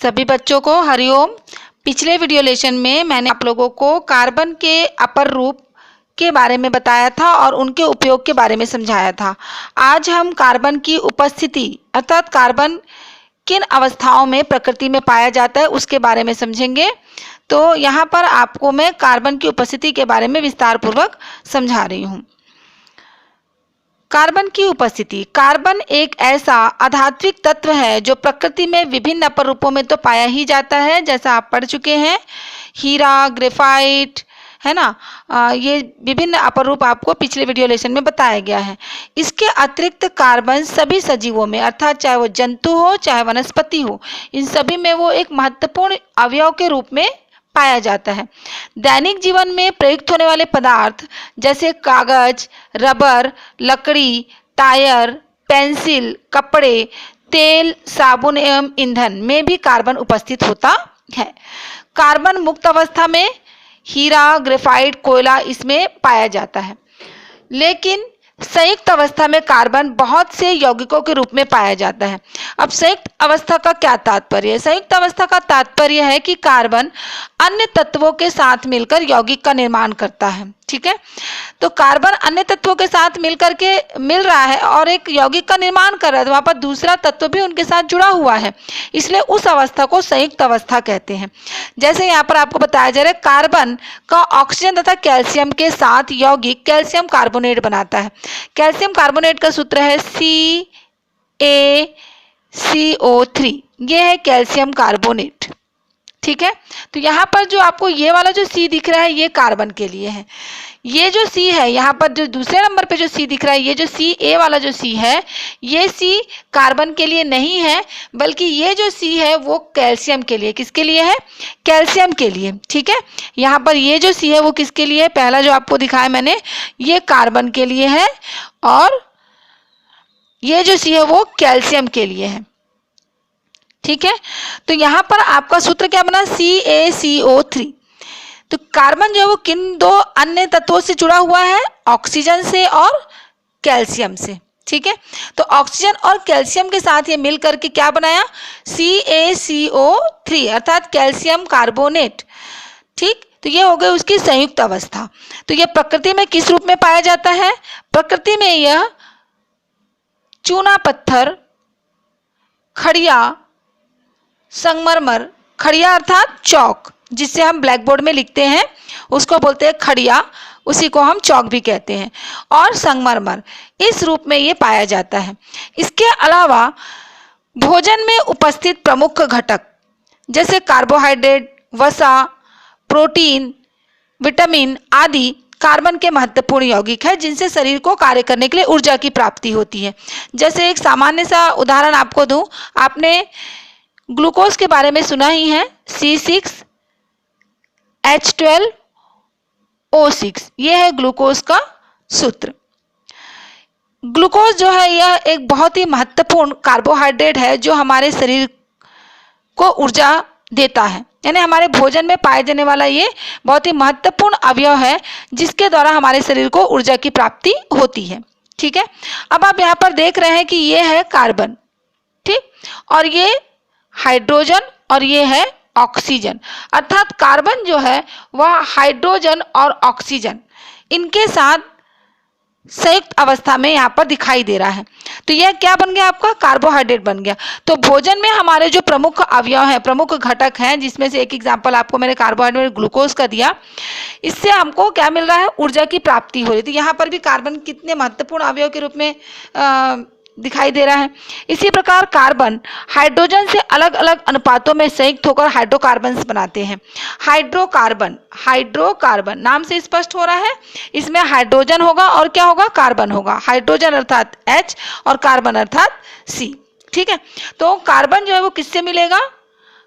सभी बच्चों को हरिओम। पिछले वीडियो लेसन में मैंने आप लोगों को कार्बन के अपर रूप के बारे में बताया था और उनके उपयोग के बारे में समझाया था। आज हम कार्बन की उपस्थिति अर्थात कार्बन किन अवस्थाओं में प्रकृति में पाया जाता है उसके बारे में समझेंगे। तो यहाँ पर आपको मैं कार्बन की उपस्थिति के बारे में विस्तार पूर्वक समझा रही हूँ। कार्बन की उपस्थिति। कार्बन एक ऐसा आधात्विक तत्व है जो प्रकृति में विभिन्न अपर रूपों में तो पाया ही जाता है, जैसा आप पढ़ चुके हैं, हीरा, ग्रेफाइट, है ना। ये विभिन्न अपर रूप आपको पिछले वीडियो लेसन में बताया गया है। इसके अतिरिक्त कार्बन सभी सजीवों में अर्थात चाहे वो जंतु हो चाहे वनस्पति हो, इन सभी में वो एक महत्वपूर्ण अवयव के रूप में पाया जाता है। दैनिक जीवन में प्रयुक्त होने वाले पदार्थ जैसे कागज, रबर, लकड़ी, टायर, पेंसिल, कपड़े, तेल, साबुन एवं ईंधन में भी कार्बन उपस्थित होता है। कार्बन मुक्त अवस्था में हीरा, ग्रेफाइट, कोयला इसमें पाया जाता है, लेकिन संयुक्त अवस्था में कार्बन बहुत से यौगिकों के रूप में पाया जाता है। अब संयुक्त अवस्था का क्या तात्पर्य है? संयुक्त अवस्था का तात्पर्य है कि कार्बन अन्य तत्वों के साथ मिलकर यौगिक का निर्माण करता है। ठीक है, तो कार्बन अन्य तत्वों के साथ मिलकर के मिल रहा है और एक यौगिक का निर्माण कर रहा है, तो वहां पर दूसरा तत्व भी उनके साथ जुड़ा हुआ है, इसलिए उस अवस्था को संयुक्त अवस्था कहते हैं। जैसे यहाँ पर आपको बताया जा रहा है, कार्बन का ऑक्सीजन तथा कैल्शियम के साथ यौगिक कैल्शियम कार्बोनेट बनाता है। कैल्शियम कार्बोनेट का सूत्र है CaCO3, ये है कैल्शियम कार्बोनेट। ठीक है, तो यहाँ पर जो आपको ये वाला जो C दिख रहा है ये कार्बन के लिए है। ये जो C है यहाँ पर जो दूसरे नंबर पे जो C दिख रहा है, ये जो CA वाला जो C है, ये C कार्बन के लिए नहीं है, बल्कि ये जो C है वो कैल्शियम के लिए। किसके लिए है? कैल्शियम के लिए। ठीक है, यहाँ पर ये जो C है वो किसके लिए है? पहला जो आपको दिखाया मैंने ये कार्बन के लिए है और ये जो C है वो कैल्शियम के लिए है। ठीक है, तो यहाँ पर आपका सूत्र क्या बना? CaCO3। तो कार्बन जो है वो किन दो अन्य तत्वों से जुड़ा हुआ है? ऑक्सीजन से और कैल्शियम से। ठीक है, तो ऑक्सीजन और कैल्शियम के साथ ये मिल करके क्या बनाया? CaCO3 अर्थात कैल्शियम कार्बोनेट। ठीक, तो ये हो गई उसकी संयुक्त अवस्था। तो ये प्रकृति में किस रूप में पाया जाता है? प्रकृति में यह चूना पत्थर, खड़िया, संगमरमर, खड़िया अर्थात चौक, जिससे हम ब्लैक बोर्ड में लिखते हैं उसको बोलते हैं खड़िया, उसी को हम चौक भी कहते हैं, और संगमरमर, इस रूप में ये पाया जाता है। इसके अलावा भोजन में उपस्थित प्रमुख घटक जैसे कार्बोहाइड्रेट, वसा, प्रोटीन, विटामिन आदि कार्बन के महत्वपूर्ण यौगिक है, जिनसे शरीर को कार्य करने के लिए ऊर्जा की प्राप्ति होती है। जैसे एक सामान्य सा उदाहरण आपको दूं, आपने ग्लूकोज के बारे में सुना ही है, C6H12O6, यह है ग्लूकोज का सूत्र। ग्लूकोज जो है यह एक बहुत ही महत्वपूर्ण कार्बोहाइड्रेट है जो हमारे शरीर को ऊर्जा देता है, यानी हमारे भोजन में पाए जाने वाला ये बहुत ही महत्वपूर्ण अवयव है जिसके द्वारा हमारे शरीर को ऊर्जा की प्राप्ति होती है। ठीक है, अब आप यहाँ पर देख रहे हैं कि ये है कार्बन, ठीक, और ये हाइड्रोजन और ये है ऑक्सीजन, अर्थात कार्बन जो है वह हाइड्रोजन और ऑक्सीजन इनके साथ संयुक्त अवस्था में यहाँ पर दिखाई दे रहा है। तो यह क्या बन गया? आपका कार्बोहाइड्रेट बन गया। तो भोजन में हमारे जो प्रमुख अवयव हैं, प्रमुख घटक हैं, जिसमें से एक एग्जांपल आपको मैंने कार्बोहाइड्रेट ग्लूकोज का दिया, इससे हमको क्या मिल रहा है? ऊर्जा की प्राप्ति हो रही थी। यहाँ पर भी कार्बन कितने महत्वपूर्ण अवयव के रूप में दिखाई दे रहा है। इसी प्रकार कार्बन हाइड्रोजन से अलग अलग अनुपातों में संयुक्त होकर हाइड्रोकार्बन्स बनाते हैं। हाइड्रोकार्बन, हाइड्रोकार्बन नाम से स्पष्ट हो रहा है, इसमें हाइड्रोजन होगा और क्या होगा? कार्बन होगा। हाइड्रोजन अर्थात H और कार्बन अर्थात C। ठीक है, तो कार्बन जो है वो किससे मिलेगा?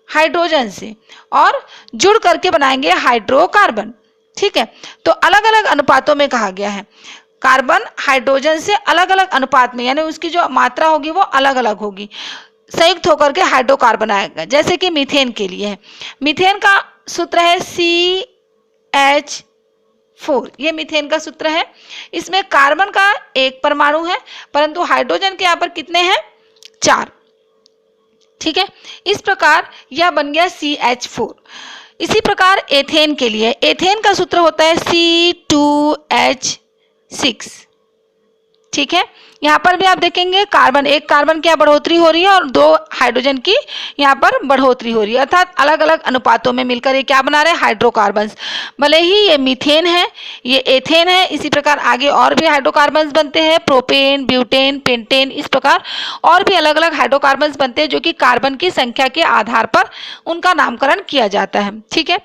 हाइड्रोजन से, और जुड़ करके बनाएंगे हाइड्रोकार्बन। ठीक है, तो अलग अलग अनुपातों में कहा गया है। कार्बन हाइड्रोजन से अलग अलग अनुपात में, यानी उसकी जो मात्रा होगी वो अलग अलग होगी, संयुक्त होकर के हाइड्रोकार्बन आएगा। जैसे कि मीथेन के लिए है, मीथेन का सूत्र है CH4, ये मीथेन का सूत्र है। इसमें कार्बन का एक परमाणु है, परंतु हाइड्रोजन के यहाँ पर कितने हैं? 4। ठीक है, इस प्रकार यह बन गया CH4। इसी प्रकार एथेन के लिए, एथेन का सूत्र होता है C2H6। ठीक है, यहाँ पर भी आप देखेंगे कार्बन, एक कार्बन की बढ़ोतरी हो रही है और 2 हाइड्रोजन की यहाँ पर बढ़ोतरी हो रही है, अर्थात अलग अलग अनुपातों में मिलकर ये क्या बना रहे हैं, हाइड्रोकार्बन्स। भले ही ये मीथेन है, ये एथेन है, इसी प्रकार आगे और भी हाइड्रोकार्बन्स बनते हैं, प्रोपेन, ब्यूटेन, पेंटेन, इस प्रकार और भी अलग अलग हाइड्रोकार्बन्स बनते हैं जो कि कार्बन की संख्या के आधार पर उनका नामकरण किया जाता है। ठीक है,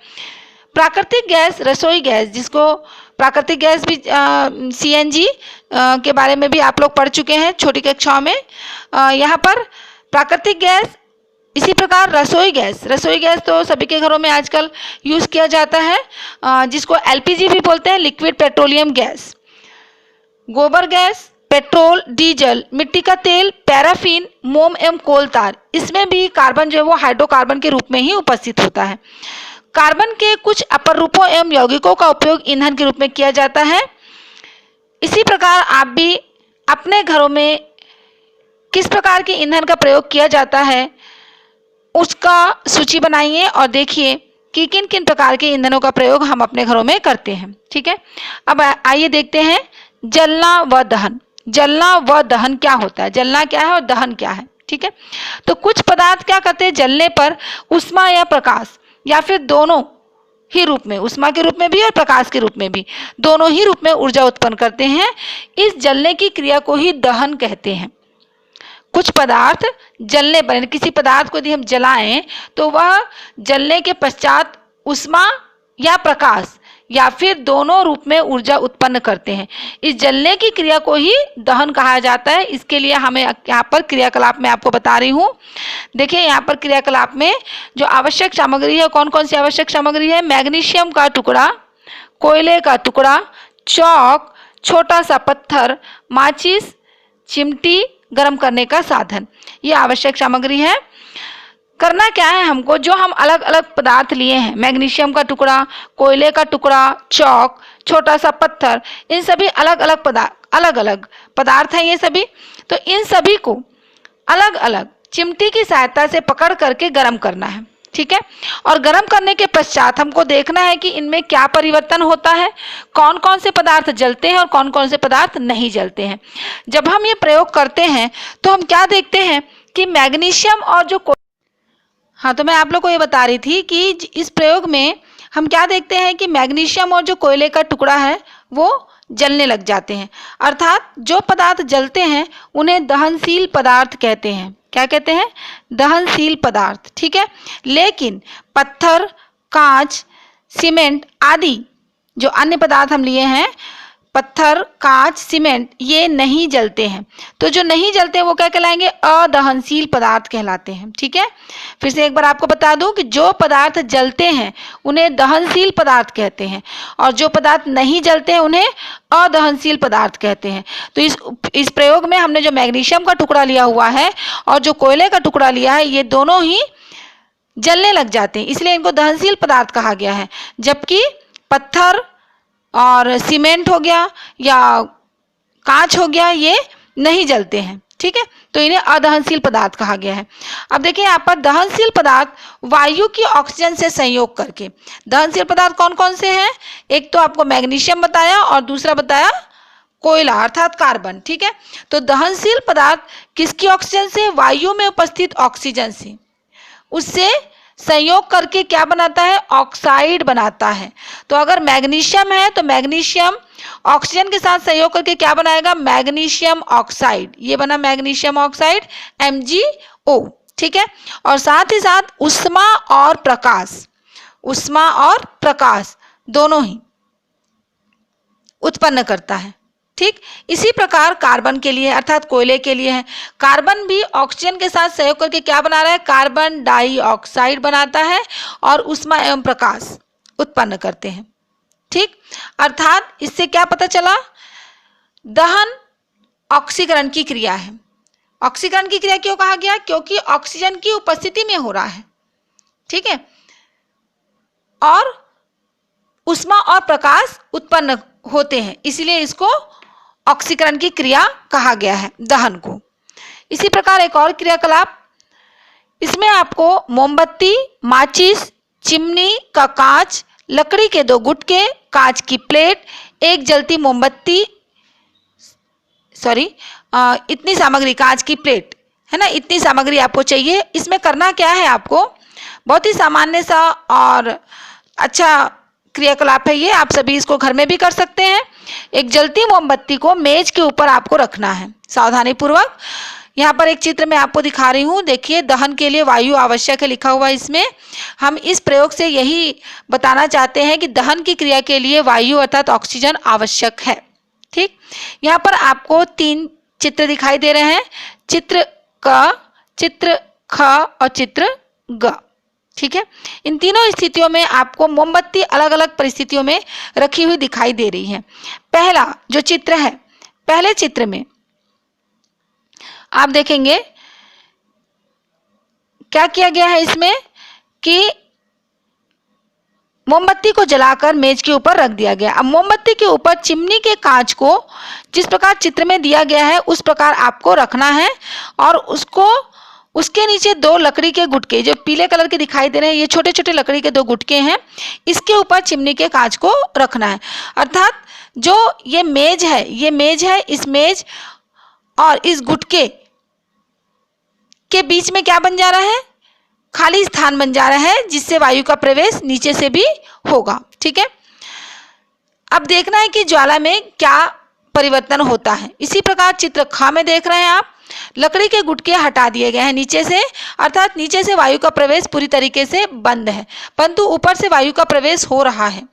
प्राकृतिक गैस, रसोई गैस, जिसको प्राकृतिक गैस भी CNG के बारे में भी आप लोग पढ़ चुके हैं छोटी कक्षाओं में। यहाँ पर प्राकृतिक गैस, इसी प्रकार रसोई गैस, रसोई गैस तो सभी के घरों में आजकल यूज़ किया जाता है, जिसको LPG भी बोलते हैं, लिक्विड पेट्रोलियम गैस, गोबर गैस, पेट्रोल, डीजल, मिट्टी का तेल, पैराफिन, मोम एवं कोल तार, इसमें भी कार्बन जो है वो हाइड्रोकार्बन के रूप में ही उपस्थित होता है। कार्बन के कुछ अपर रूपों एवं यौगिकों का उपयोग ईंधन के रूप में किया जाता है। इसी प्रकार आप भी अपने घरों में किस प्रकार के ईंधन का प्रयोग किया जाता है उसका सूची बनाइए और देखिए कि किन किन प्रकार के ईंधनों का प्रयोग हम अपने घरों में करते हैं। ठीक है, अब आइए देखते हैं जलना व दहन। जलना व दहन क्या होता है, जलना क्या है और दहन क्या है। ठीक है, तो कुछ पदार्थ क्या करते हैं, जलने पर ऊष्मा या प्रकाश या फिर दोनों ही रूप में, ऊष्मा के रूप में भी और प्रकाश के रूप में भी, दोनों ही रूप में ऊर्जा उत्पन्न करते हैं। इस जलने की क्रिया को ही दहन कहते हैं। कुछ पदार्थ जलने पर, किसी पदार्थ को यदि हम जलाएं तो वह जलने के पश्चात ऊष्मा या प्रकाश या फिर दोनों रूप में ऊर्जा उत्पन्न करते हैं। इस जलने की क्रिया को ही दहन कहा जाता है। इसके लिए हमें यहाँ पर क्रियाकलाप में आपको बता रही हूँ। देखिए यहाँ पर क्रियाकलाप में जो आवश्यक सामग्री है, कौन कौन सी आवश्यक सामग्री है, मैग्नीशियम का टुकड़ा, कोयले का टुकड़ा, चौक, छोटा सा पत्थर, माचिस, चिमटी, गर्म करने का साधन, ये आवश्यक सामग्री है। करना क्या है हमको, जो हम अलग अलग पदार्थ लिए हैं, मैग्नीशियम का टुकड़ा, कोयले का टुकड़ा, चौक, छोटा सा पत्थर, इन सभी अलग अलग पदार्थ हैं ये सभी। तो इन सभी को अलग अलग चिमटी की सहायता से पकड़ करके गर्म करना है। ठीक है, और गर्म करने के पश्चात हमको देखना है कि इनमें क्या परिवर्तन होता है, कौन कौन से पदार्थ जलते हैं और कौन कौन से पदार्थ नहीं जलते हैं। जब हम ये प्रयोग करते हैं तो हम क्या देखते हैं कि मैग्नीशियम और जो, हाँ तो मैं आप लोग को ये बता रही थी कि इस प्रयोग में हम क्या देखते हैं कि मैग्नीशियम और जो कोयले का टुकड़ा है वो जलने लग जाते हैं। अर्थात जो पदार्थ जलते हैं उन्हें दहनशील पदार्थ कहते हैं। क्या कहते हैं, दहनशील पदार्थ। ठीक है, लेकिन पत्थर, कांच, सीमेंट आदि जो अन्य पदार्थ हम लिए हैं, पत्थर, कांच, सीमेंट, ये नहीं जलते हैं। तो जो नहीं जलते हैं वो क्या कहलाएंगे, अदहनशील पदार्थ कहलाते हैं। ठीक है, फिर से एक बार आपको बता दूं कि जो पदार्थ जलते हैं उन्हें दहनशील पदार्थ कहते हैं और जो पदार्थ नहीं जलते हैं उन्हें अदहनशील पदार्थ कहते हैं। तो इस प्रयोग में हमने जो मैग्नीशियम का टुकड़ा लिया हुआ है और जो कोयले का टुकड़ा लिया है, ये दोनों ही जलने लग जाते हैं, इसलिए इनको दहनशील पदार्थ कहा गया है। जबकि पत्थर और सीमेंट हो गया या कांच हो गया, ये नहीं जलते हैं। ठीक है, तो इन्हें अदहनशील पदार्थ कहा गया है। अब देखिए यहाँ पर दहनशील पदार्थ वायु की ऑक्सीजन से संयोग करके, दहनशील पदार्थ कौन कौन से हैं, एक तो आपको मैग्नीशियम बताया और दूसरा बताया कोयला अर्थात कार्बन। ठीक है, तो दहनशील पदार्थ किसकी ऑक्सीजन से, वायु में उपस्थित ऑक्सीजन से, उससे संयोग करके क्या बनाता है, ऑक्साइड बनाता है। तो अगर मैग्नीशियम है तो मैग्नीशियम ऑक्सीजन के साथ संयोग करके क्या बनाएगा, मैग्नीशियम ऑक्साइड, ये बना मैग्नीशियम ऑक्साइड MgO। ठीक है, और साथ ही साथ ऊष्मा और प्रकाश, ऊष्मा और प्रकाश दोनों ही उत्पन्न करता है। ठीक, इसी प्रकार कार्बन के लिए अर्थात कोयले के लिए है, कार्बन भी ऑक्सीजन के साथ सहयोग करके क्या बना रहा है, कार्बन डाइऑक्साइड बनाता है और ऊष्मा एवं प्रकाश उत्पन्न करते हैं। ठीक, अर्थात इससे क्या पता चला, दहन ऑक्सीकरण की क्रिया है। ऑक्सीकरण की क्रिया क्यों कहा गया, क्योंकि ऑक्सीजन की उपस्थिति में हो रहा है। ठीक है, और ऊष्मा और प्रकाश उत्पन्न होते हैं, इसलिए इसको ऑक्सीकरण की क्रिया कहा गया है, दहन को। इसी प्रकार एक और क्रियाकलाप इसमें आपको मोमबत्ती, माचिस, चिमनी का कांच, लकड़ी के 2 गुटके, कांच की प्लेट, एक जलती मोमबत्ती, इतनी सामग्री, कांच की प्लेट है ना, इतनी सामग्री आपको चाहिए। इसमें करना क्या है आपको, बहुत ही सामान्य सा और अच्छा क्रियाकलाप है ये, आप सभी इसको घर में भी कर सकते हैं। एक जलती मोमबत्ती को मेज के ऊपर आपको रखना है सावधानी पूर्वक। यहाँ पर एक चित्र मैं आपको दिखा रही हूँ, देखिए दहन के लिए वायु आवश्यक है लिखा हुआ है इसमें। हम इस प्रयोग से यही बताना चाहते हैं कि दहन की क्रिया के लिए वायु अर्थात ऑक्सीजन आवश्यक है। ठीक, यहाँ पर आपको 3 चित्र दिखाई दे रहे हैं, चित्र क, चित्र ख और चित्र ग। ठीक है, इन तीनों स्थितियों में आपको मोमबत्ती अलग अलग परिस्थितियों में रखी हुई दिखाई दे रही है। पहला जो चित्र है, पहले चित्र में आप देखेंगे क्या किया गया है इसमें कि मोमबत्ती को जलाकर मेज के ऊपर रख दिया गया। अब मोमबत्ती के ऊपर चिमनी के कांच को जिस प्रकार चित्र में दिया गया है उस प्रकार आपको रखना है और उसके नीचे 2 लकड़ी के गुटके जो पीले कलर के दिखाई दे रहे हैं, ये छोटे छोटे लकड़ी के 2 गुटके हैं, इसके ऊपर चिमनी के कांच को रखना है। अर्थात जो ये मेज है, इस मेज और इस गुटके के बीच में क्या बन जा रहा है, खाली स्थान बन जा रहा है, जिससे वायु का प्रवेश नीचे से भी होगा। ठीक है, अब देखना है कि ज्वाला में क्या परिवर्तन होता है। इसी प्रकार चित्र ख में देख रहे हैं आप, लकड़ी के गुटके हटा दिए गए हैं नीचे से, अर्थात नीचे से वायु का प्रवेश पूरी तरीके से बंद है, परंतु ऊपर से वायु का प्रवेश हो रहा है।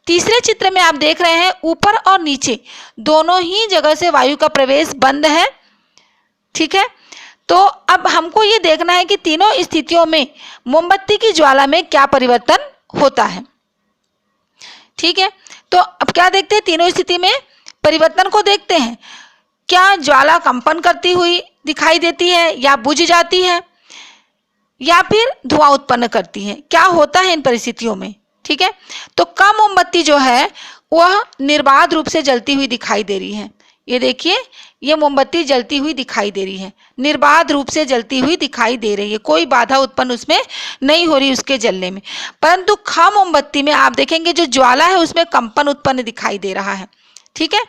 तीसरे चित्र में आप देख रहे हैं ऊपर और नीचे दोनों ही जगह से वायु का प्रवेश बंद है। ठीक है, तो अब हमको ये देखना है कि तीनों स्थितियों में मोमबत्ती की ज्वाला में क्या परिवर्तन होता है। ठीक है, तो अब क्या देखते हैं, तीनों स्थिति में परिवर्तन को देखते हैं। क्या ज्वाला कंपन करती हुई दिखाई देती है या बुझ जाती है या फिर धुआं उत्पन्न करती है, क्या होता है इन परिस्थितियों में। ठीक है, तो कम मोमबत्ती जो है वह निर्बाध रूप से जलती हुई दिखाई दे रही है। ये देखिए, ये मोमबत्ती जलती हुई दिखाई दे रही है, निर्बाध रूप से जलती हुई दिखाई दे रही है, कोई बाधा उत्पन्न उसमें नहीं हो रही उसके जलने में। परंतु ख मोमबत्ती में आप देखेंगे जो ज्वाला है उसमें कंपन उत्पन्न दिखाई दे रहा है। ठीक है,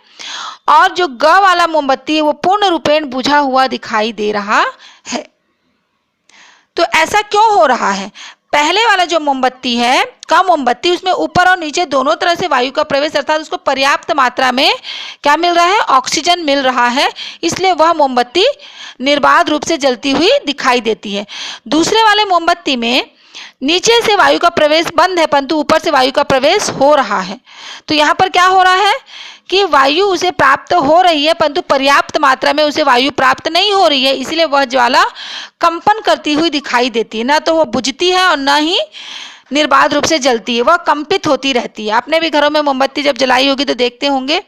और जो ग वाला मोमबत्ती है वो पूर्ण रूपेण बुझा हुआ दिखाई दे रहा है। तो ऐसा क्यों हो रहा है, पहले वाला जो मोमबत्ती है, कम मोमबत्ती, उसमें ऊपर और नीचे दोनों तरह से वायु का प्रवेश अर्थात उसको पर्याप्त मात्रा में क्या मिल रहा है, ऑक्सीजन मिल रहा है, इसलिए वह मोमबत्ती निर्बाध रूप से जलती हुई दिखाई देती है। दूसरे वाले मोमबत्ती में नीचे से वायु का प्रवेश बंद है परंतु ऊपर से वायु का प्रवेश हो रहा है। तो यहाँ पर क्या हो रहा है कि वायु उसे प्राप्त हो रही है परंतु पर्याप्त मात्रा में उसे वायु प्राप्त नहीं हो रही है, इसलिए वह ज्वाला कंपन करती हुई दिखाई देती है। ना तो वह बुझती है और ना ही निर्बाध रूप से जलती है, वह कंपित होती रहती है। आपने भी घरों में मोमबत्ती जब जलाई होगी तो देखते होंगे,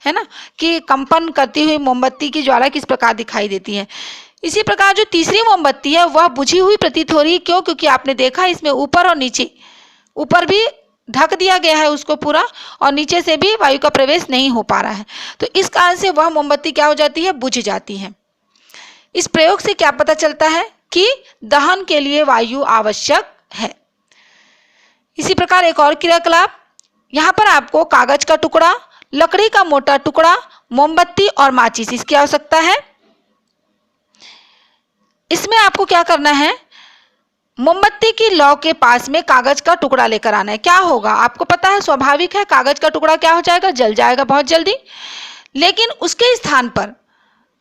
है ना, कि कंपन करती हुई मोमबत्ती की ज्वाला किस प्रकार दिखाई देती है। इसी प्रकार जो तीसरी मोमबत्ती है वह बुझी हुई प्रतीत हो रही है। क्यों? क्योंकि आपने देखा इसमें ऊपर और नीचे, ऊपर भी ढक दिया गया है उसको पूरा और नीचे से भी वायु का प्रवेश नहीं हो पा रहा है, तो इस कारण से वह मोमबत्ती क्या हो जाती है, बुझ जाती है। इस प्रयोग से क्या पता चलता है कि दहन के लिए वायु आवश्यक है। इसी प्रकार एक और क्रियाकलाप, यहाँ पर आपको कागज का टुकड़ा, लकड़ी का मोटा टुकड़ा, मोमबत्ती और माचिस इसकी आवश्यकता है। इसमें आपको क्या करना है, मोमबत्ती की लौ के पास में कागज का टुकड़ा लेकर आना है। क्या होगा आपको पता है, स्वाभाविक है, कागज का टुकड़ा क्या हो जाएगा, जल जाएगा बहुत जल्दी। लेकिन उसके स्थान पर,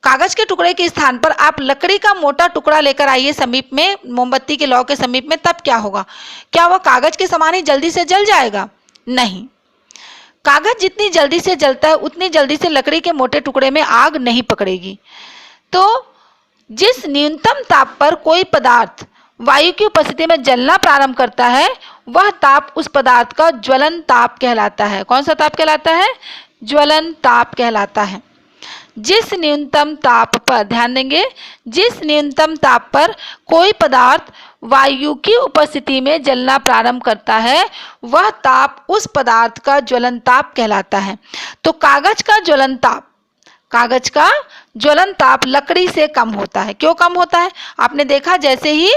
कागज के टुकड़े के स्थान पर आप लकड़ी का मोटा टुकड़ा लेकर आइए समीप में, मोमबत्ती के लौ के समीप में, तब क्या होगा, क्या वह कागज के समान ही जल्दी से जल जाएगा? नहीं, कागज जितनी जल्दी से जलता है उतनी जल्दी से लकड़ी के मोटे टुकड़े में आग नहीं पकड़ेगी। तो जिस न्यूनतम ताप पर कोई पदार्थ वायु की उपस्थिति में जलना प्रारंभ करता है वह ताप उस पदार्थ का ज्वलन ताप कहलाता है। कौन सा ताप कहलाता है? ज्वलन ताप कहलाता है। जिस न्यूनतम ताप पर, ध्यान देंगे, जिस न्यूनतम ताप पर कोई पदार्थ वायु की उपस्थिति में जलना प्रारंभ करता है वह ताप उस पदार्थ का ज्वलन ताप कहलाता है। तो कागज का ज्वलन ताप, कागज का ज्वलन ताप लकड़ी से कम होता है। क्यों कम होता है? आपने देखा जैसे ही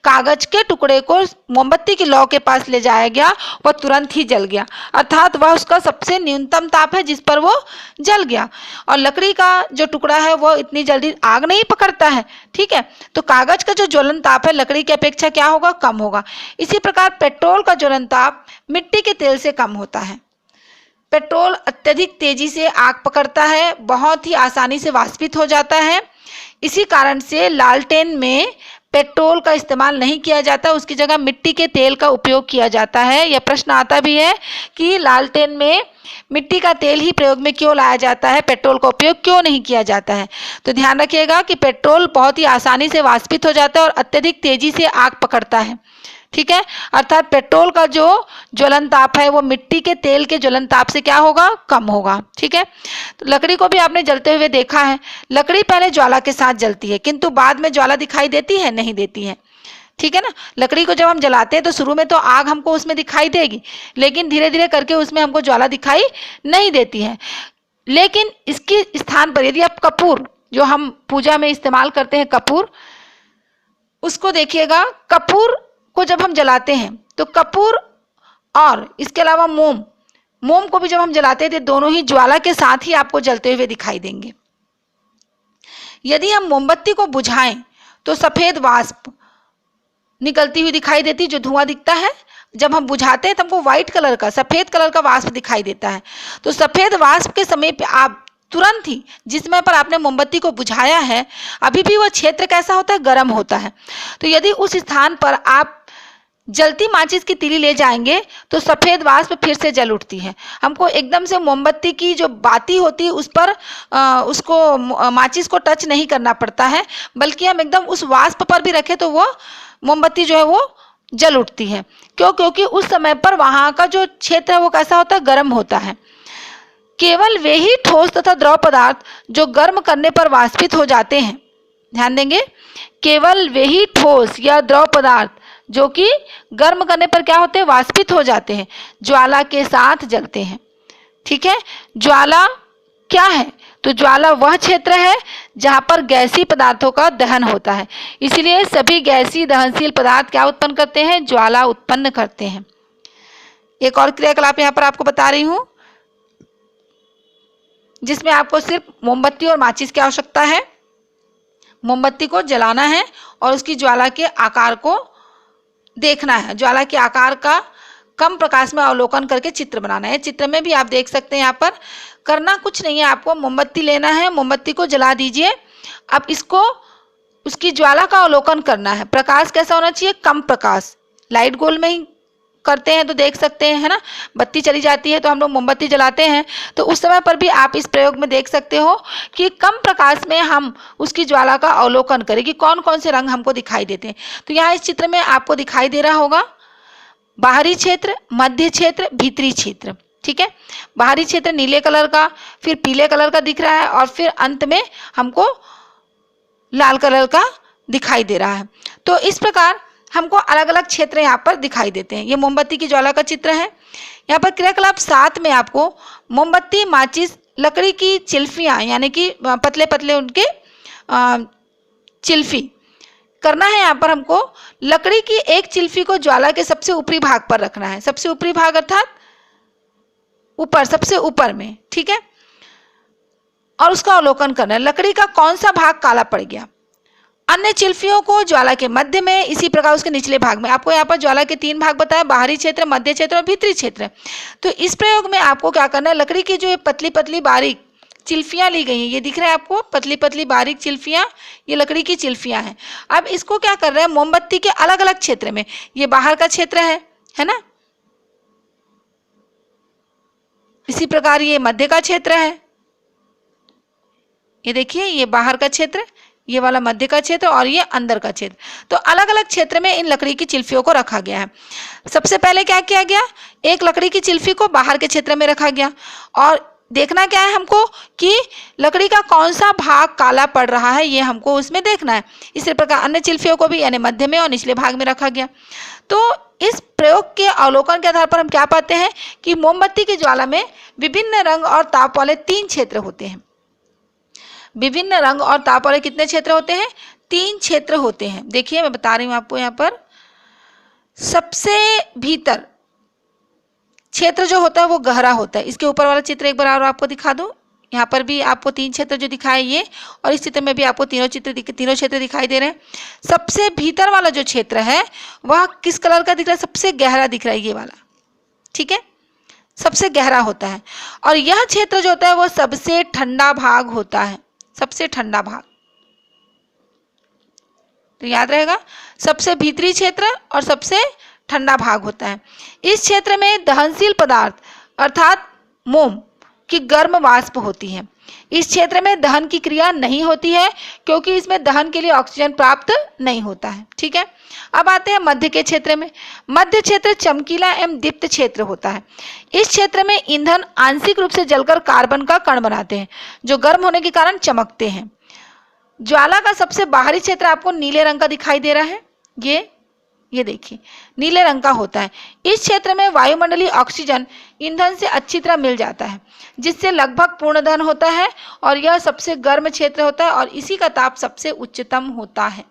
कागज के टुकड़े को मोमबत्ती की लौ के पास ले जाया गया वह तुरंत ही जल गया, अर्थात वह उसका सबसे न्यूनतम ताप है जिस पर वो जल गया। और लकड़ी का जो टुकड़ा है वो इतनी जल्दी आग नहीं पकड़ता है, ठीक है। तो कागज का जो ज्वलन ताप है लकड़ी की अपेक्षा क्या होगा? कम होगा। इसी प्रकार पेट्रोल का ज्वलन ताप मिट्टी के तेल से कम होता है। पेट्रोल अत्यधिक तेजी से आग पकड़ता है, बहुत ही आसानी से वाष्पित हो जाता है। इसी कारण से लालटेन में पेट्रोल का इस्तेमाल नहीं किया जाता, उसकी जगह मिट्टी के तेल का उपयोग किया जाता है। यह प्रश्न आता भी है कि लालटेन में मिट्टी का तेल ही प्रयोग में क्यों लाया जाता है, पेट्रोल का उपयोग क्यों नहीं किया जाता है? तो ध्यान रखिएगा कि पेट्रोल बहुत ही आसानी से वाष्पित हो जाता है और अत्यधिक तेजी से आग पकड़ता है, ठीक है। अर्थात पेट्रोल का जो ज्वलन ताप है वो मिट्टी के तेल के ज्वलन ताप से क्या होगा? कम होगा, ठीक है। तो लकड़ी को भी आपने जलते हुए देखा है। लकड़ी पहले ज्वाला के साथ जलती है किंतु बाद में ज्वाला दिखाई देती है? नहीं देती है, ठीक है ना। लकड़ी को जब हम जलाते हैं तो शुरू में तो आग हमको उसमें दिखाई देगी, लेकिन धीरे धीरे करके उसमें हमको ज्वाला दिखाई नहीं देती है। लेकिन इसके स्थान पर यदि आप कपूर, जो हम पूजा में इस्तेमाल करते हैं कपूर, उसको देखिएगा। कपूर को जब हम जलाते हैं तो कपूर और इसके अलावा मोम को भी जब हम जलाते हैं तो दोनों ही ज्वाला के साथ ही आपको जलते हुए दिखाई देंगे। यदि हम मोमबत्ती को बुझाएं तो सफेद वाष्प निकलती हुई दिखाई देती है, जो धुआं दिखता है। जब हम बुझाते हैं तो हमको व्हाइट कलर का, सफेद कलर का वाष्प दिखाई देता है। तो सफेद वाष्प के समय पे आप तुरंत ही जिस समय पर आपने मोमबत्ती को बुझाया है अभी भी वह क्षेत्र कैसा होता है? गर्म होता है। तो यदि उस स्थान पर आप जलती माचिस की तीली ले जाएंगे तो सफ़ेद वाष्प फिर से जल उठती है। हमको एकदम से मोमबत्ती की जो बाती होती है उस पर उसको माचिस को टच नहीं करना पड़ता है, बल्कि हम एकदम उस वाष्प पर भी रखें तो वो मोमबत्ती जो है वो जल उठती है। क्यों? क्योंकि उस समय पर वहाँ का जो क्षेत्र है वो कैसा होता है? गर्म होता है। केवल वे ही ठोस तथा द्रव पदार्थ जो गर्म करने पर वाष्पित हो जाते हैं, ध्यान देंगे, केवल वे ही ठोस या द्रव पदार्थ जो कि गर्म करने पर क्या होते हैं? वाष्पित हो जाते हैं, ज्वाला के साथ जलते हैं, ठीक है। ज्वाला क्या है? तो ज्वाला वह क्षेत्र है जहां पर गैसीय पदार्थों का दहन होता है। इसलिए सभी गैसीय दहनशील पदार्थ क्या उत्पन्न करते हैं? ज्वाला उत्पन्न करते हैं। एक और क्रियाकलाप यहाँ पर आपको बता रही हूं जिसमें आपको सिर्फ मोमबत्ती और माचिस की आवश्यकता है। मोमबत्ती को जलाना है और उसकी ज्वाला के आकार को देखना है। ज्वाला के आकार का कम प्रकाश में अवलोकन करके चित्र बनाना है। चित्र में भी आप देख सकते हैं, यहाँ पर करना कुछ नहीं है, आपको मोमबत्ती लेना है, मोमबत्ती को जला दीजिए। अब इसको उसकी ज्वाला का अवलोकन करना है। प्रकाश कैसा होना चाहिए? कम प्रकाश। लाइट गोल में ही करते हैं तो देख सकते हैं, है ना। बत्ती चली जाती है तो हम लोग मोमबत्ती जलाते हैं, तो उस समय पर भी आप इस प्रयोग में देख सकते हो कि कम प्रकाश में हम उसकी ज्वाला का अवलोकन करें कि कौन कौन से रंग हमको दिखाई देते हैं। तो यहाँ इस चित्र में आपको दिखाई दे रहा होगा बाहरी क्षेत्र, मध्य क्षेत्र, भीतरी क्षेत्र, ठीक है। बाहरी क्षेत्र नीले कलर का, फिर पीले कलर का दिख रहा है और फिर अंत में हमको लाल कलर का दिखाई दे रहा है। तो इस प्रकार हमको अलग अलग क्षेत्र यहाँ पर दिखाई देते हैं। ये मोमबत्ती की ज्वाला का चित्र है। यहाँ पर क्रियाकलाप 7 में आपको मोमबत्ती, माचिस, लकड़ी की चिल्फियाँ यानी कि पतले पतले उनके चिल्फी करना है। यहाँ पर हमको लकड़ी की एक चिल्फी को ज्वाला के सबसे ऊपरी भाग पर रखना है। सबसे ऊपरी भाग अर्थात ऊपर, सबसे ऊपर में, ठीक है। और उसका अवलोकन करना है, लकड़ी का कौन सा भाग काला पड़ गया। अन्य चिल्फियों को ज्वाला के मध्य में, इसी प्रकार उसके निचले भाग में। आपको यहाँ पर ज्वाला के 3 भाग बताया, बाहरी क्षेत्र, मध्य क्षेत्र और भीतरी क्षेत्र। तो इस प्रयोग में आपको क्या करना है, लकड़ी की जो पतली पतली बारीक चिल्फियाँ ली गई हैं, ये दिख रहा है आपको, पतली पतली बारीक चिल्फियाँ, ये लकड़ी की चिल्फियाँ हैं। अब इसको क्या कर रहे हैं, मोमबत्ती के अलग अलग क्षेत्र में, ये बाहर का क्षेत्र है ना, इसी प्रकार ये मध्य का क्षेत्र है, ये देखिए ये बाहर का क्षेत्र, ये वाला मध्य का क्षेत्र और ये अंदर का क्षेत्र। तो अलग अलग क्षेत्र में इन लकड़ी की चिल्फियों को रखा गया है। सबसे पहले क्या किया गया, एक लकड़ी की चिल्फी को बाहर के क्षेत्र में रखा गया और देखना क्या है हमको कि लकड़ी का कौन सा भाग काला पड़ रहा है, ये हमको उसमें देखना है। इसी प्रकार अन्य चिल्फियों को भी यानी मध्य में और निचले भाग में रखा गया। तो इस प्रयोग के अवलोकन के आधार पर हम क्या पाते हैं कि मोमबत्ती की ज्वाला में विभिन्न रंग और ताप वाले 3 क्षेत्र होते हैं। विभिन्न रंग और ताप वाले कितने क्षेत्र होते हैं? 3 क्षेत्र होते हैं। देखिए मैं बता रही हूँ आपको, यहाँ पर सबसे भीतर क्षेत्र जो होता है वो गहरा होता है। इसके ऊपर वाला चित्र एक बार और आपको दिखा दूं। यहाँ पर भी आपको 3 क्षेत्र जो दिखाए ये, और इस चित्र में भी आपको तीनों क्षेत्र दिखाई दे रहे हैं। सबसे भीतर वाला जो क्षेत्र है वह किस कलर का दिख रहा है? सबसे गहरा दिख रहा है ये वाला, ठीक है, सबसे गहरा होता है। और यह क्षेत्र जो होता है वो सबसे ठंडा भाग होता है, सबसे ठंडा भाग। तो याद रहेगा, सबसे भीतरी क्षेत्र और सबसे ठंडा भाग होता है। इस क्षेत्र में दहनशील पदार्थ अर्थात मोम की गर्म वाष्प होती है। इस क्षेत्र में दहन की क्रिया नहीं होती है क्योंकि इसमें दहन के लिए ऑक्सीजन प्राप्त नहीं होता है, ठीक है। अब आते हैं मध्य के क्षेत्र में। मध्य क्षेत्र चमकीला एवं दीप्त क्षेत्र होता है। इस क्षेत्र में ईंधन आंशिक रूप से जलकर कार्बन का कण बनाते हैं जो गर्म होने के कारण चमकते हैं। ज्वाला का सबसे बाहरी क्षेत्र आपको नीले रंग का दिखाई दे रहा है, ये देखिए नीले रंग का होता है। इस क्षेत्र में वायुमंडलीय ऑक्सीजन ईंधन से अच्छी तरह मिल जाता है जिससे लगभग पूर्ण दहन होता है और यह सबसे गर्म क्षेत्र होता है और इसी का ताप सबसे उच्चतम होता है।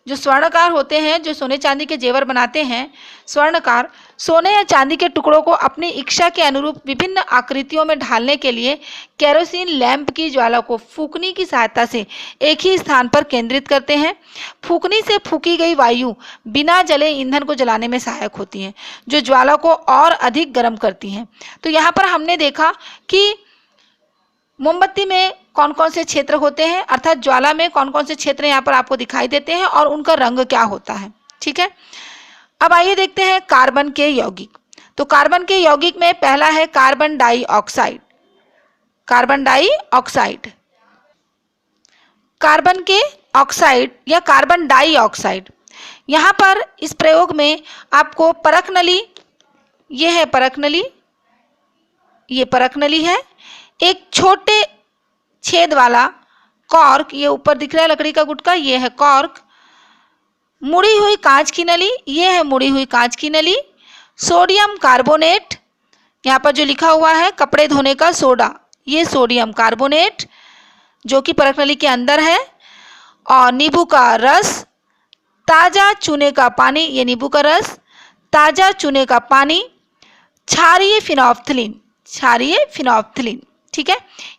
जो स्वर्णकार होते हैं, जो सोने चांदी के जेवर बनाते हैं, स्वर्णकार सोने या चांदी के टुकड़ों को अपनी इच्छा के अनुरूप विभिन्न आकृतियों में ढालने के लिए केरोसिन लैंप की ज्वाला को फूकनी की सहायता से एक ही स्थान पर केंद्रित करते हैं। फूकनी से फूकी गई वायु बिना जले ईंधन को जलाने में सहायक होती हैं, जो ज्वाला को और अधिक गर्म करती हैं। तो यहाँ पर हमने देखा कि मोमबत्ती में कौन कौन से क्षेत्र होते हैं, अर्थात ज्वाला में कौन कौन से क्षेत्र यहाँ पर आपको दिखाई देते हैं और उनका रंग क्या होता है, ठीक है। अब आइए देखते हैं कार्बन के यौगिक। तो कार्बन के यौगिक में पहला है carbon dioxide. Carbon dioxide, carbon के ऑक्साइड या कार्बन डाइऑक्साइड। यहाँ पर इस प्रयोग में आपको परख नली, ये है परख नली, ये परख नली है, एक छोटे छेद वाला कॉर्क, ये ऊपर दिख रहा है लकड़ी का गुटका, ये है कॉर्क, मुड़ी हुई कांच की नली, ये है मुड़ी हुई कांच की नली, सोडियम कार्बोनेट, यहाँ पर जो लिखा हुआ है कपड़े धोने का सोडा, ये सोडियम कार्बोनेट जो कि परख नली के अंदर है, और नींबू का रस, ताज़ा चूने का पानी, ये नींबू का रस, ताज़ा चूने का पानी, क्षारीय फिनोल्फ्थलीन, क्षारीय फिनोल्फ्थलीन, ठीक है।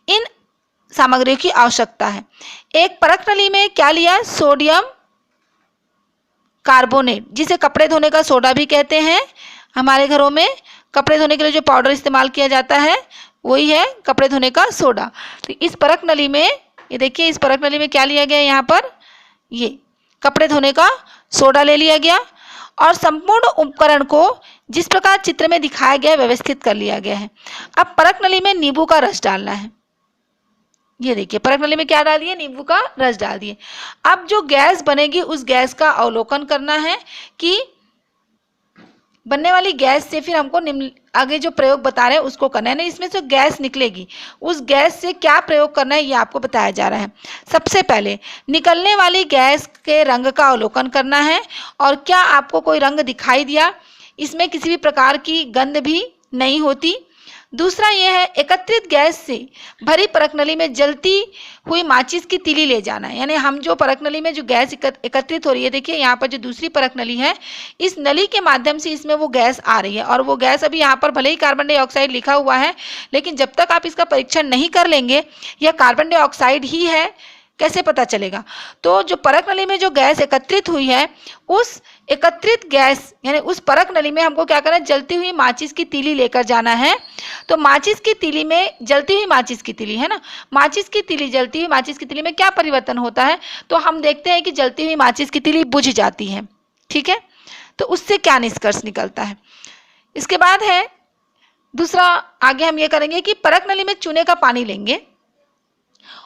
इन सामग्रियों की आवश्यकता है। एक परख नली में क्या लिया? सोडियम कार्बोनेट, जिसे कपड़े धोने का सोडा भी कहते हैं। हमारे घरों में कपड़े धोने के लिए जो पाउडर इस्तेमाल किया जाता है वही है कपड़े धोने का सोडा। तो इस परख नली में, ये देखिए इस परख नली में क्या लिया गया, यहाँ पर ये कपड़े धोने का सोडा ले लिया गया और संपूर्ण उपकरण को जिस प्रकार चित्र में दिखाया गया व्यवस्थित कर लिया गया है। अब परख नली में नींबू का रस डालना है। ये देखिए परख नली में क्या डाल दिए? नींबू का रस डाल दिए। अब जो गैस बनेगी उस गैस का अवलोकन करना है कि बनने वाली गैस से फिर हमको आगे जो प्रयोग बता रहे हैं उसको करना है। नहीं, इसमें से गैस निकलेगी उस गैस से क्या प्रयोग करना है ये आपको बताया जा रहा है। सबसे पहले निकलने वाली गैस के रंग का अवलोकन करना है और क्या आपको कोई रंग दिखाई दिया? इसमें किसी भी प्रकार की गंध भी नहीं होती। दूसरा यह है एकत्रित गैस से भरी परख नली में जलती हुई माचिस की तीली ले जाना है। यानी हम जो परख नली में जो गैस एकत्रित हो रही है, देखिए यहाँ पर जो दूसरी परख नली है, इस नली के माध्यम से इसमें वो गैस आ रही है और वो गैस अभी यहाँ पर भले ही कार्बन डाइऑक्साइड लिखा हुआ है, लेकिन जब तक आप इसका परीक्षण नहीं कर लेंगे यह कार्बन डाइऑक्साइड ही है कैसे पता चलेगा? तो जो परख नली में जो गैस एकत्रित हुई है उस एकत्रित गैस यानी उस परख नली में हमको क्या करना है? जलती हुई माचिस की तीली लेकर जाना है। तो माचिस की तीली में, जलती हुई माचिस की तीली है ना, माचिस की तीली, जलती हुई माचिस की तीली में क्या परिवर्तन होता है? तो हम देखते हैं कि जलती हुई माचिस की तीली बुझ जाती है, ठीक है। तो उससे क्या निष्कर्ष निकलता है? इसके बाद है दूसरा, आगे हम ये करेंगे कि परख नली में चूने का पानी लेंगे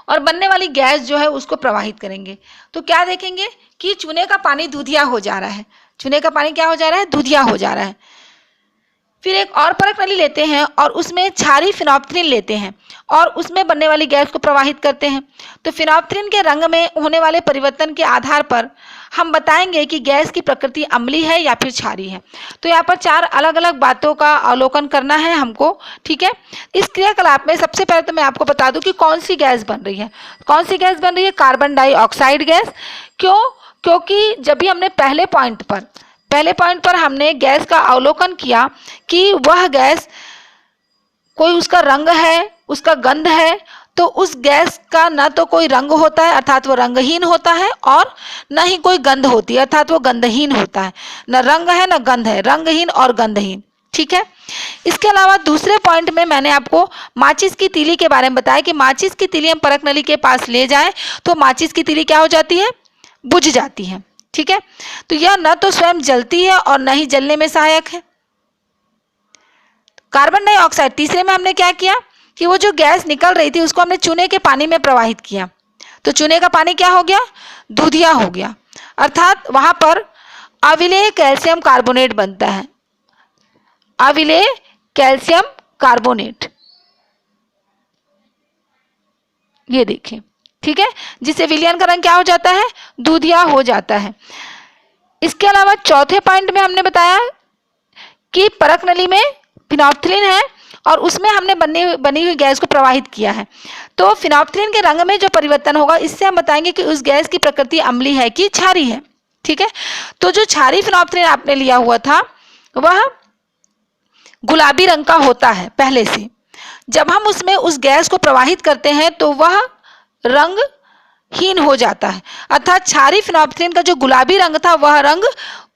और बनने वाली गैस जो है उसको प्रवाहित करेंगे। तो क्या देखेंगे कि चूने का पानी दूधिया हो जा रहा है। चूने का पानी क्या हो जा रहा है? दूधिया हो जा रहा है। फिर एक और परख नली लेते हैं और उसमें क्षारीय फिनोप्थलीन लेते हैं और उसमें बनने वाली गैस को प्रवाहित करते हैं। तो फिनोप्थलीन के रंग में होने वाले परिवर्तन के आधार पर हम बताएंगे कि गैस की प्रकृति अम्लीय है या फिर क्षारीय है। तो यहाँ पर 4 अलग अलग बातों का अवलोकन करना है हमको, ठीक है। इस क्रियाकलाप में सबसे पहले तो मैं आपको बता दूं कि कौन सी गैस बन रही है। कौन सी गैस बन रही है? Carbon dioxide gas. क्यों? क्योंकि जब भी हमने पहले पॉइंट पर हमने गैस का अवलोकन किया कि वह गैस कोई उसका रंग है, उसका गंध है, तो उस गैस का न तो कोई रंग होता है अर्थात वो रंगहीन होता है, और न ही कोई गंध होती है अर्थात वो गंधहीन होता है। न रंग है न गंध है, रंगहीन और गंधहीन, ठीक है। इसके अलावा दूसरे पॉइंट में मैंने आपको माचिस की तीली के बारे में बताया कि माचिस की तीली हम परख नली के पास ले जाएं तो माचिस की तीली क्या हो जाती है? बुझ जाती है, ठीक है। तो यह न तो स्वयं जलती है और न ही जलने में सहायक है। कार्बन डाइऑक्साइड, तीसरे में हमने क्या किया कि वो जो गैस निकल रही थी उसको हमने चूने के पानी में प्रवाहित किया, तो चूने का पानी क्या हो गया? दूधिया हो गया, अर्थात वहां पर अविलेय कैल्शियम कार्बोनेट बनता है, अविलेय कैल्शियम कार्बोनेट, ये देखिए, ठीक है, जिससे विलयन का रंग क्या हो जाता है? दूधिया हो जाता है। इसके अलावा चौथे पॉइंट में हमने बताया कि परख नली में फिनोप्थलीन है और उसमें हमने बनी हुई गैस को प्रवाहित किया है। तो फिनोप्थलीन के रंग में जो परिवर्तन होगा इससे हम बताएंगे कि उस गैस की प्रकृति अम्लीय है कि क्षारीय है, ठीक है। तो जो क्षारीय फिनोप्थलीन आपने लिया हुआ था वह गुलाबी रंग का होता है पहले से। जब हम उसमें उस गैस को प्रवाहित करते हैं तो वह रंगहीन हो जाता है, अर्थात क्षारीय फिनोप्थलीन का जो गुलाबी रंग था वह रंग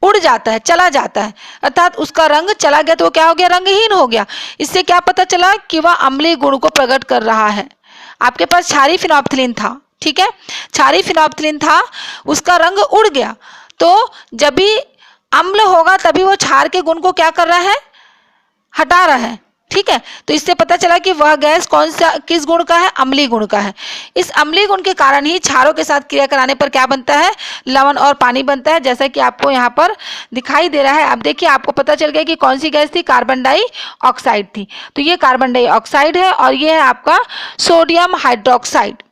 उड़ जाता है, चला जाता है, अर्थात उसका रंग चला गया तो वो क्या हो गया? रंगहीन हो गया। इससे क्या पता चला कि वह अम्लीय गुण को प्रकट कर रहा है। आपके पास क्षारीय फिनोप्थलीन था, ठीक है, क्षारीय फिनोप्थलीन था, उसका रंग उड़ गया, तो जब भी अम्ल होगा तभी वो क्षार के गुण को क्या कर रहा है? हटा रहा है, ठीक है। तो इससे पता चला कि वह गैस किस गुण का है? अम्लीय गुण का है। इस अम्लीय गुण के कारण ही क्षारों के साथ क्रिया कराने पर क्या बनता है? लवण और पानी बनता है, जैसा कि आपको यहाँ पर दिखाई दे रहा है। अब देखिए, आपको पता चल गया कि कौन सी गैस थी? कार्बन डाइऑक्साइड थी। तो ये कार्बन डाइऑक्साइड है और ये है आपका सोडियम हाइड्रोक्साइड,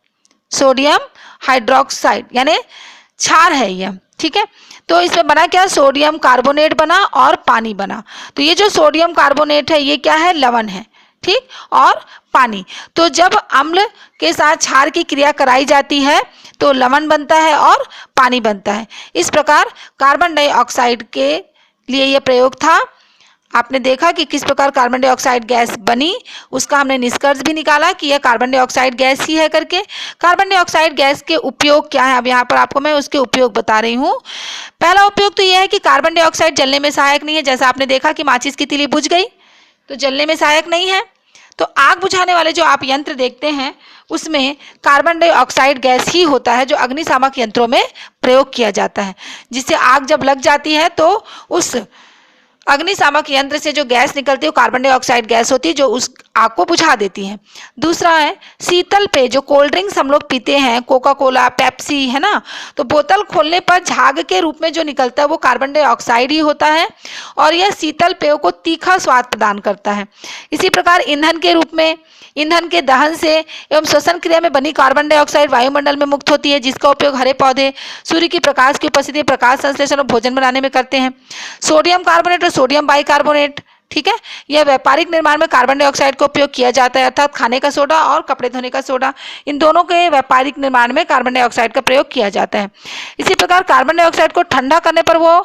सोडियम हाइड्रोक्साइड यानी क्षार है यह, ठीक है। तो इसमें बना क्या? सोडियम कार्बोनेट बना और पानी बना। तो ये जो सोडियम कार्बोनेट है ये क्या है? लवण है, ठीक, और पानी। तो जब अम्ल के साथ क्षार की क्रिया कराई जाती है तो लवण बनता है और पानी बनता है। इस प्रकार कार्बन डाइऑक्साइड के लिए यह प्रयोग था। आपने देखा कि किस प्रकार कार्बन डाइऑक्साइड गैस बनी, उसका हमने निष्कर्ष भी निकाला कि यह कार्बन डाइऑक्साइड गैस ही है करके। कार्बन डाइऑक्साइड गैस के उपयोग क्या है, अब यहाँ पर आपको मैं उसके उपयोग बता रही हूँ। पहला उपयोग तो यह है कि कार्बन डाइऑक्साइड जलने में सहायक नहीं है। जैसा आपने देखा कि माचिस की तीली बुझ गई तो जलने में सहायक नहीं है। तो आग बुझाने वाले जो आप यंत्र देखते हैं उसमें कार्बन डाइऑक्साइड गैस ही होता है जो अग्निशामक यंत्रों में प्रयोग किया जाता है, जिससे आग जब लग जाती है तो उस अग्निशामक यंत्र से जो गैस निकलती है वो कार्बन डाइऑक्साइड गैस होती है जो उस आग को बुझा देती है। दूसरा है शीतल पेय, जो कोल्ड ड्रिंक्स हम लोग पीते हैं, कोका कोला, पेप्सी, है ना, तो बोतल खोलने पर झाग के रूप में जो निकलता है वो कार्बन डाइऑक्साइड ही होता है और यह शीतल पेय को तीखा स्वाद प्रदान करता है। इसी प्रकार ईंधन के रूप में ईंधन के दहन से एवं श्वसन क्रिया में बनी कार्बन डाइऑक्साइड वायुमंडल में मुक्त होती है, जिसका उपयोग हरे पौधे सूर्य की प्रकाश की उपस्थिति में प्रकाश संश्लेषण और भोजन बनाने में करते हैं। सोडियम कार्बोनेट और सोडियम बाइकार्बोनेट, ठीक है, यह व्यापारिक निर्माण में कार्बन डाइऑक्साइड का उपयोग किया जाता है, अर्थात खाने का सोडा और कपड़े धोने का सोडा, इन दोनों के व्यापारिक निर्माण में कार्बन डाइऑक्साइड का प्रयोग किया जाता है। इसी प्रकार कार्बन डाइऑक्साइड को ठंडा करने पर वो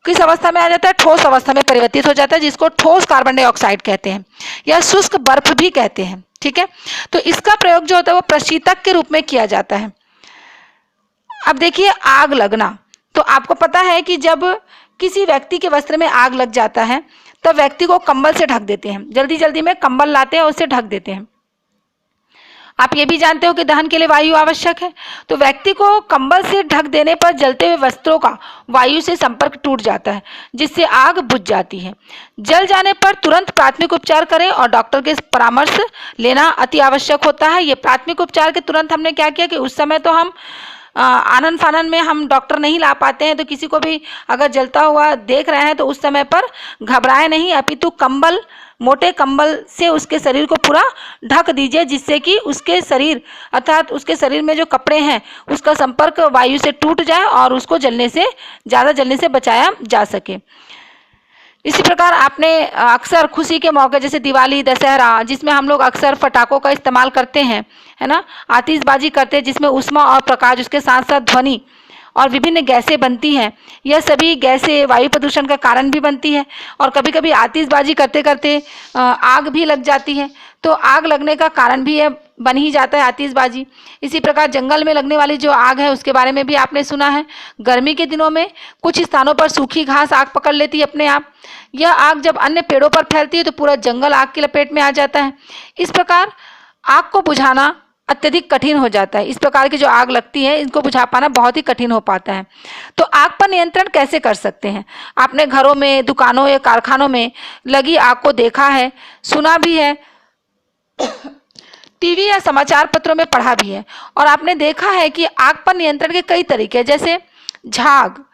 किस अवस्था में आ जाता है? ठोस अवस्था में परिवर्तित हो जाता है, जिसको ठोस कार्बन डाइऑक्साइड कहते हैं या शुष्क बर्फ भी कहते हैं, ठीक है। तो इसका प्रयोग जो होता है वो प्रशीतक के रूप में किया जाता है। अब देखिए आग लगना, तो आपको पता है कि जब किसी व्यक्ति के वस्त्र में आग लग जाता है तब व्यक्ति को कंबल से ढक देते हैं, जल्दी जल्दी में कंबल लाते हैं और उससे ढक देते हैं। आप ये भी जानते हो कि दहन के लिए वायु आवश्यक है, तो व्यक्ति को कंबल से ढक देने पर जलते हुए वस्त्रों का वायु से संपर्क टूट जाता है, जिससे आग बुझ जाती है। जल जाने पर तुरंत प्राथमिक उपचार करें और डॉक्टर के परामर्श लेना अति आवश्यक होता है। ये प्राथमिक उपचार के तुरंत हमने क्या किया कि उस समय तो हम आनन फानन में हम डॉक्टर नहीं ला पाते हैं, तो किसी को भी अगर जलता हुआ देख रहे हैं तो उस समय पर घबराए नहीं, अपितु कंबल, मोटे कंबल से उसके शरीर को पूरा ढक दीजिए, जिससे कि उसके शरीर अर्थात उसके शरीर में जो कपड़े हैं उसका संपर्क वायु से टूट जाए और उसको ज़्यादा जलने से बचाया जा सके। इसी प्रकार आपने अक्सर खुशी के मौके जैसे दिवाली, दशहरा, जिसमें हम लोग अक्सर पटाखों का इस्तेमाल करते हैं, है ना, आतिशबाजी करते हैं, जिसमें ऊष्मा और प्रकाश, उसके साथ साथ ध्वनि और विभिन्न गैसें बनती हैं। यह सभी गैसें वायु प्रदूषण का कारण भी बनती है और कभी कभी आतिशबाजी करते करते आग भी लग जाती है, तो आग लगने का कारण भी यह बन ही जाता है आतिशबाजी। इसी प्रकार जंगल में लगने वाली जो आग है उसके बारे में भी आपने सुना है। गर्मी के दिनों में कुछ स्थानों पर सूखी घास आग पकड़ लेती है अपने आप। यह आग जब अन्य पेड़ों पर फैलती है तो पूरा जंगल आग की लपेट में आ जाता है। इस प्रकार आग को बुझाना अत्यधिक कठिन हो जाता है। इस प्रकार की जो आग लगती है इनको बुझा पाना बहुत ही कठिन हो पाता है। तो आग पर नियंत्रण कैसे कर सकते हैं? आपने घरों में, दुकानों या कारखानों में लगी आग को देखा है, सुना भी है, टीवी या समाचार पत्रों में पढ़ा भी है, और आपने देखा है कि आग पर नियंत्रण के कई तरीके हैं, जैसे झाग,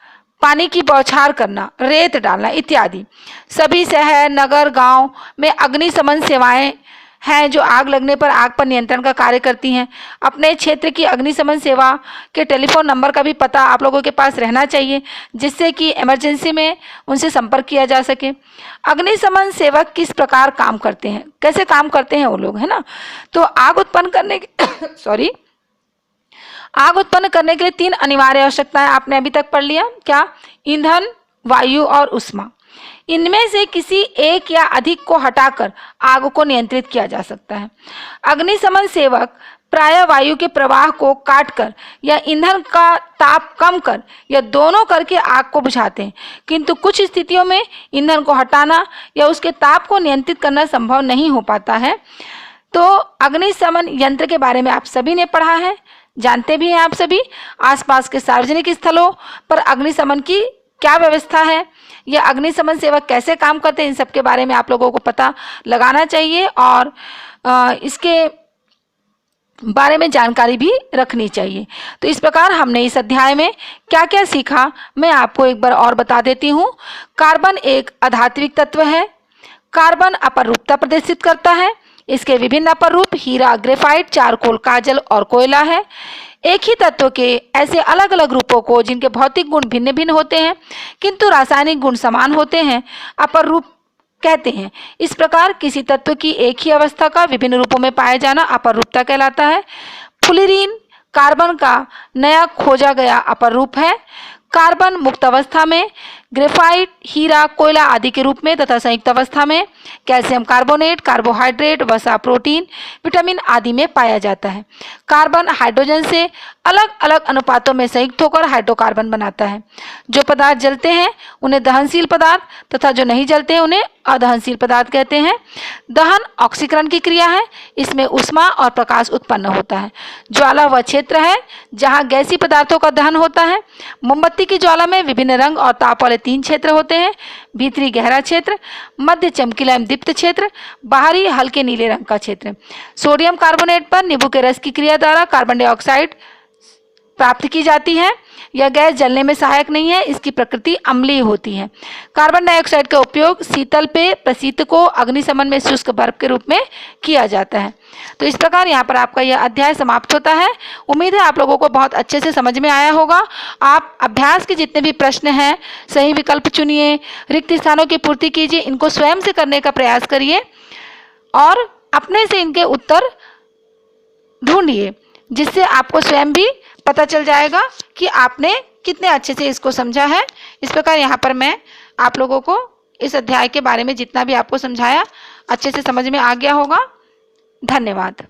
पानी की बौछार करना, रेत डालना इत्यादि। सभी शहर, नगर, गांव में अग्निशमन सेवाएं हैं जो आग लगने पर आग पर नियंत्रण का कार्य करती हैं। अपने क्षेत्र की अग्निशमन सेवा के टेलीफोन नंबर का भी पता आप लोगों के पास रहना चाहिए, जिससे कि इमरजेंसी में उनसे संपर्क किया जा सके। अग्निशमन सेवक किस प्रकार काम करते हैं, कैसे काम करते हैं वो लोग, है ना? तो आग उत्पन्न करने के आग उत्पन्न करने के लिए 3 अनिवार्य आवश्यकताएं आपने अभी तक पढ़ लिया। क्या? ईंधन, वायु और ऊष्मा। इनमें से किसी एक या अधिक को हटाकर आग को नियंत्रित किया जा सकता है। अग्निशमन सेवक प्रायः वायु के प्रवाह को काटकर या ईंधन का ताप कम कर या दोनों करके आग को बुझाते हैं, किंतु कुछ स्थितियों में ईंधन को हटाना या उसके ताप को नियंत्रित करना संभव नहीं हो पाता है। तो अग्निशमन यंत्र के बारे में आप सभी ने पढ़ा है, जानते भी हैं आप सभी। आसपास के सार्वजनिक स्थलों पर अग्निशमन की क्या व्यवस्था है, या अग्निशमन सेवक कैसे काम करते हैं, इन सब के बारे में आप लोगों को पता लगाना चाहिए और इसके बारे में जानकारी भी रखनी चाहिए। तो इस प्रकार हमने इस अध्याय में क्या क्या सीखा मैं आपको एक बार और बता देती हूँ। कार्बन एक अधात्विक तत्व है। कार्बन अपरूपता प्रदर्शित करता है। इसके विभिन्न अपर रूप हीरा, ग्रेफाइट, चारकोल, काजल और कोयला है। एक ही तत्व के ऐसे अलग अलग रूपों को जिनके भौतिक गुण भिन्न भिन्न होते हैं किंतु रासायनिक गुण समान होते हैं अपर रूप कहते हैं। इस प्रकार किसी तत्व की एक ही अवस्था का विभिन्न रूपों में पाया जाना अपर रूपता कहलाता है। फ्लोरीन कार्बन का नया खोजा गया अपर रूप है। कार्बन मुक्त अवस्था में ग्रेफाइट, हीरा, कोयला आदि के रूप में तथा संयुक्त अवस्था में कैल्शियम कार्बोनेट, कार्बोहाइड्रेट, वसा, प्रोटीन, विटामिन आदि में पाया जाता है। कार्बन हाइड्रोजन से अलग अलग अनुपातों में संयुक्त होकर हाइड्रोकार्बन बनाता है। जो पदार्थ जलते हैं उन्हें दहनशील पदार्थ तथा जो नहीं जलते हैं उन्हें अदहनशील पदार्थ कहते हैं। दहन ऑक्सीकरण की क्रिया है। इसमें ऊष्मा और प्रकाश उत्पन्न होता है। ज्वाला वह क्षेत्र है जहाँ गैसीय पदार्थों का दहन होता है। मोमबत्ती की ज्वाला में विभिन्न रंग और ताप वाले 3 क्षेत्र होते हैं। भीतरी गहरा क्षेत्र, मध्य चमकीला एवं दीप्त क्षेत्र, बाहरी हल्के नीले रंग का क्षेत्र। सोडियम कार्बोनेट पर नींबू के रस की क्रिया द्वारा कार्बन डाइऑक्साइड प्राप्त की जाती है। यह गैस जलने में सहायक नहीं है, इसकी प्रकृति अम्लीय होती है। कार्बन डाइऑक्साइड का उपयोग शीतल पेय, प्रशीत को अग्निशमन में शुष्क बर्फ के रूप में किया जाता है। तो इस प्रकार यहाँ पर आपका यह अध्याय समाप्त होता है। उम्मीद है आप लोगों को बहुत अच्छे से समझ में आया होगा। आप अभ्यास के जितने भी प्रश्न हैं सही विकल्प चुनिए, रिक्त स्थानों की पूर्ति कीजिए, इनको स्वयं से करने का प्रयास करिए और अपने से इनके उत्तर ढूंढिए, जिससे आपको स्वयं भी पता चल जाएगा कि आपने कितने अच्छे से इसको समझा है। इस प्रकार यहाँ पर मैं आप लोगों को इस अध्याय के बारे में जितना भी आपको समझाया अच्छे से समझ में आ गया होगा। धन्यवाद।